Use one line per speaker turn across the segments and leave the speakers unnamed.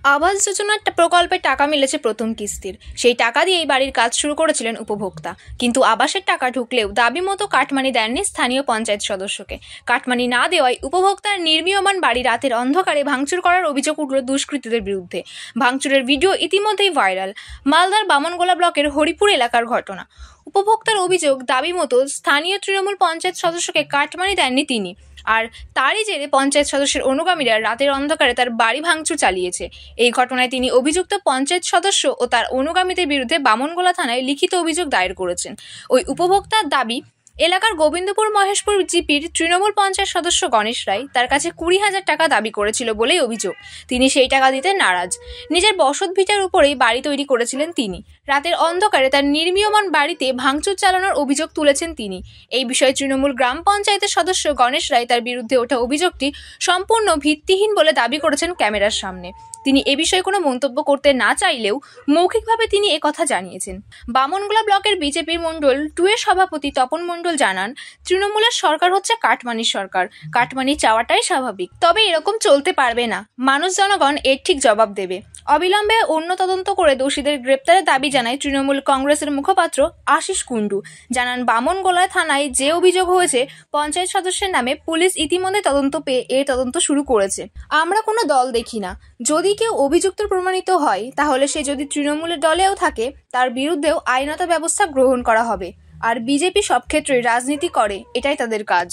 আবাস যোজনার প্রকল্পে টাকা মিলেছে প্রথম কিস্তির। সেই টাকা দিয়েই বাড়ির কাজ শুরু করেছিলেন উপভোক্তা। কিন্তু আবাসের টাকা ঢুকলেও দাবি মতো কাটমানি দেননি স্থানীয় পঞ্চায়েত সদস্যকে। কাটমানি না দেওয়ায় উপভোক্তার নির্মীয়মান বাড়ি রাতের অন্ধকারে ভাঙচুর করার অভিযোগ উঠল দুষ্কৃতীদের বিরুদ্ধে। ভাঙচুরের ভিডিও ইতিমধ্যেই ভাইরাল। মালদার বামনগোলা ব্লকের হরিপুর এলাকার ঘটনা। উপভোক্তার অভিযোগ, দাবি মতো স্থানীয় তৃণমূল পঞ্চায়েত সদস্যকে কাটমানি দেননি তিনি, আর তারই জেরে পঞ্চায়েত সদস্যের অনুগামীরা রাতের অন্ধকারে তার বাড়ি ভাঙচুর চালিয়েছে। এই ঘটনায় তিনি অভিযুক্ত পঞ্চায়েত সদস্য ও তার অনুগামীদের বিরুদ্ধে বামনগোলা থানায় লিখিত অভিযোগ দায়ের করেছেন। ওই উপভোক্তার দাবি, এলাকার গোবিন্দপুর মহেশপুর জিপির তৃণমূল পঞ্চায়েত সদস্য গণেশ রায় তার কাছে 20,000 টাকা দাবি করেছিল বলেই অভিযোগ। তিনি সেই টাকা দিতে নারাজ। নিজের বসত ভিটার উপরেই বাড়ি তৈরি করেছিলেন তিনি। রাতের অন্ধকারে তার নির্মীয়মান বাড়িতে ভাঙচুর চালানোর অভিযোগ তুলেছেন তিনি। এই বিষয়ে তৃণমূল গ্রাম পঞ্চায়েতের সদস্য গণেশ রায় তার বিরুদ্ধে ওঠা অভিযোগটি সম্পূর্ণ ভিত্তিহীন বলে দাবি করেছেন ক্যামেরার সামনে। তিনি এ বিষয়ে কোনো মন্তব্য করতে না চাইলেও মৌখিকভাবে তিনি একথা জানিয়েছেন। বামনগোলা ব্লকের বিজেপির মণ্ডল 2 এর সভাপতি তপন মণ্ডল জানান, তৃণমূলের সরকার হচ্ছে কাটমানির সরকার। কাটমানি চাওয়াটাই স্বাভাবিক, তবে এরকম চলতে পারবে না। মানুষ জনগণ এর ঠিক জবাব দেবে। অবিলম্বে অন্য তদন্ত করে দোষীদের গ্রেপ্তারের দাবি জানায় তৃণমূল কংগ্রেসের মুখপাত্র আশিস কুণ্ডু। জানান, বামনগোলা থানায় যে অভিযোগ হয়েছে পঞ্চায়েত সদস্যের নামে, পুলিশ ইতিমধ্যে তদন্ত পেয়ে এর তদন্ত শুরু করেছে। আমরা কোনো দল দেখি না। যদি কেউ অভিযুক্ত প্রমাণিত হয়, তাহলে সে যদি তৃণমূলের দলেও থাকে, তার বিরুদ্ধেও আইনত ব্যবস্থা গ্রহণ করা হবে। আর বিজেপি সব ক্ষেত্রে রাজনীতি করে, এটাই তাদের কাজ।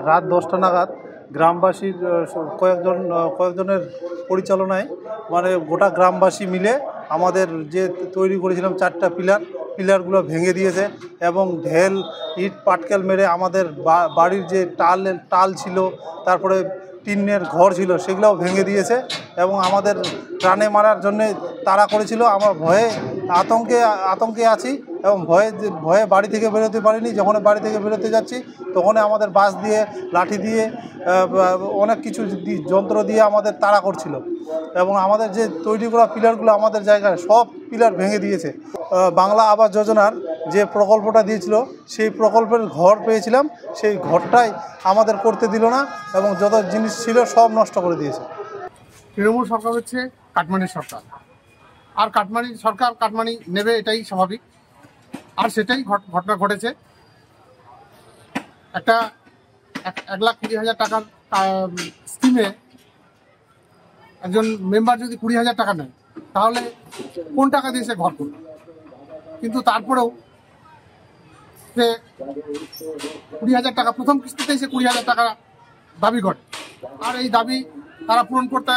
রাত 10টা নাগাদ গ্রামবাসীর কয়েকজনের পরিচালনায়, মানে গোটা গ্রামবাসী মিলে আমাদের যে তৈরি করেছিলাম 4টা পিলারগুলো ভেঙে দিয়েছে এবং ঢেল ইট পাটকেল মেরে আমাদের বাড়ির যে টাল ছিল, তারপরে টিনের ঘর ছিল, সেগুলোও ভেঙে দিয়েছে এবং আমাদের প্রাণে মারার জন্যে তাড়া করেছিল। আমরা আতঙ্কে আছি এবং ভয়ে বাড়ি থেকে বেরোতে পারিনি। যখন বাড়ি থেকে বেরোতে যাচ্ছি, তখন আমাদের বাঁশ দিয়ে, লাঠি দিয়ে, অনেক কিছু যন্ত্র দিয়ে আমাদের তাড়া করছিল এবং আমাদের যে তৈরি করা পিলারগুলো আমাদের জায়গায় সব পিলার ভেঙে দিয়েছে। বাংলা আবাস যোজনার যে প্রকল্পটা দিয়েছিল, সেই প্রকল্পের ঘর পেয়েছিলাম, সেই ঘরটাই আমাদের করতে দিল না এবং যত জিনিস ছিল সব নষ্ট করে দিয়েছে।
তৃণমূল সরকার হচ্ছে কাটমানির সরকার, আর কাটমানির সরকার কাটমানি নেবে, এটাই স্বাভাবিক। আর সেটাই ঘটনা ঘটেছে। একটা 1,20,000 টাকার স্কিমে একজন মেম্বার যদি 20,000 টাকা নেয়, তাহলে কোন টাকা দিয়ে সে ঘর করবে? কিন্তু তারপরেও সে 20,000 টাকা, প্রথম কিস্তিতেই সে 20,000 টাকা দাবি করে। আর এই দাবি তারা পূরণ করতে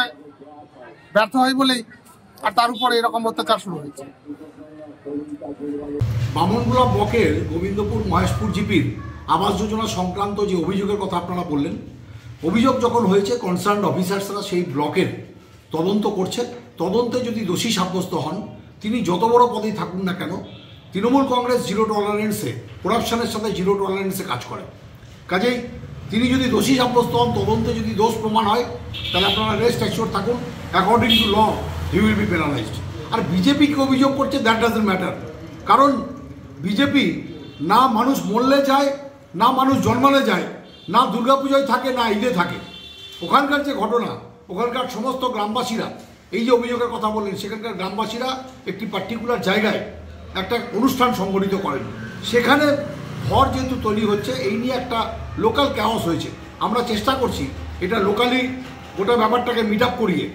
ব্যর্থ হয় বলেই আর তার উপরে এরকম অত্যাচার শুরু হয়েছে।
বামনগোলা ব্লকের গোবিন্দপুর মহেশপুর জিপির আবাস যোজনা সংক্রান্ত যে অভিযোগের কথা আপনারা বললেন, অভিযোগ যখন হয়েছে, কনসার্ন অফিসার্সরা সেই ব্লকের তদন্ত করছে। তদন্তে যদি দোষী সাব্যস্ত হন, তিনি যত বড় পদেই থাকুন না কেন, তৃণমূল কংগ্রেস জিরো টলারেন্সে, করাপশনের সাথে জিরো টলারেন্সে কাজ করে। কাজেই তিনি যদি দোষী সাব্যস্ত হন, তদন্তে যদি দোষ প্রমাণ হয়, তাহলে আপনারা রেস্ট অ্যাসিওর থাকুন, according to law he will be penalized. আর বিজেপিকে অভিযোগ করছে, দ্যাট ডাজন্ট ম্যাটার। কারণ বিজেপি না মানুষ মরলে যায়, না মানুষ জন্মালে যায়, না দুর্গাপূজায় থাকে, না ঈদে থাকে। ওখানকার যে ঘটনা, ওখানকার সমস্ত গ্রামবাসীরা, এই যে অভিযোগের কথা বললেন, সেখানকার গ্রামবাসীরা একটি পার্টিকুলার জায়গায় একটা অনুষ্ঠান সংগঠিত করেন। সেখানে ঘর যেহেতু তৈরি হচ্ছে, এই নিয়ে একটা লোকাল ক্যাওস হয়েছে। আমরা চেষ্টা করছি এটা লোকালি গোটা ব্যাপারটাকে মিট আপ করিয়ে